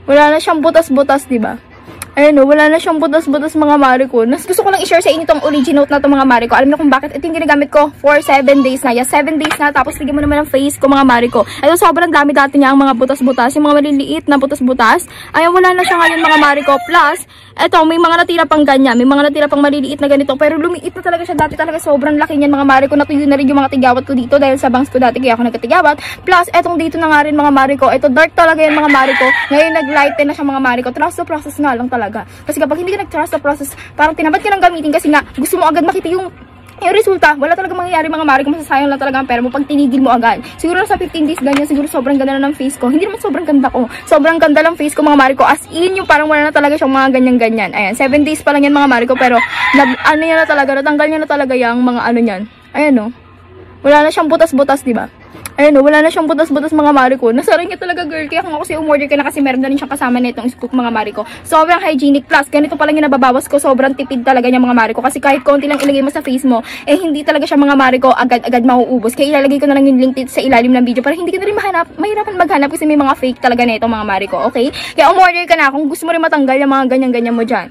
Wala na siyang butas-butas, diba? Ayun o, wala na siyang butas-butas mga mare ko. Gusto ko lang i-share sa inyo itong original na to mga mare ko. Alam niyo kung bakit ito yung ginagamit ko for 7 days na. 7 days na, tapos tignan mo naman ang face ko mga mare ko. Ito sobrang dami dati niya ang mga butas-butas, yung mga maliliit na butas-butas. Ayun, wala na siya ngayon mga mare ko. Plus, eto, may mga natira pang ganyan. May mga natira pang maliliit na ganito. Pero lumiit na talaga siya dati. Talaga sobrang laki niyan mga mare ko. Natuyo na rin yung mga tigawat ko dito dahil sa bangs ko dati kaya ako nagkatigawat. Plus, etong dito na nga rin mga mare ko. Ito dark talaga yan mga mare ko. Ngayon nag-lighten na siya mga mare ko. Trust the process nga lang talaga. Kasi kapag hindi ka nag-trust the process, parang tinamad ka ng gamitin kasi nga gusto mo agad makita yung resulta. Wala talaga mangyayari mga mare ko. Masasayang lang talaga ang pera mo pag tinigil mo agad. Siguro sa 15 days ganyan, siguro sobrang ganda na ng face ko. Hindi naman sobrang ganda ko. Sobrang ganda lang face ko mga mare ko. As in, yung parang wala na talaga siyang mga ganyan-ganyan. Ayan, 7 days pa lang yan mga mare ko. Pero, ano yan na talaga, natanggal niya na talaga yung mga ano yan. Ayan o. Wala na siyang butas-butas, diba? Ayun o, wala na siyang butas-butas mga mare ko. Nasaray niya talaga girl. Kaya kung ako kasi umorder ka na kasi meron na rin siyang kasama na itong scoop mga mare ko. Sobrang hygienic plus. Ganito pa lang yung nababawas ko. Sobrang tipid talaga niya mga mare ko. Kasi kahit konti lang ilagay mo sa face mo, eh hindi talaga siya mga mare ko agad-agad mauubos. Kaya ilalagay ko na lang yung link dito sa ilalim ng video para hindi ka na rin mahirapan maghanap kasi may mga fake talaga na itong mga mare ko. Okay? Kaya umorder ka na kung gusto mo rin matanggal yung mga ganyan-ganyan mo dyan.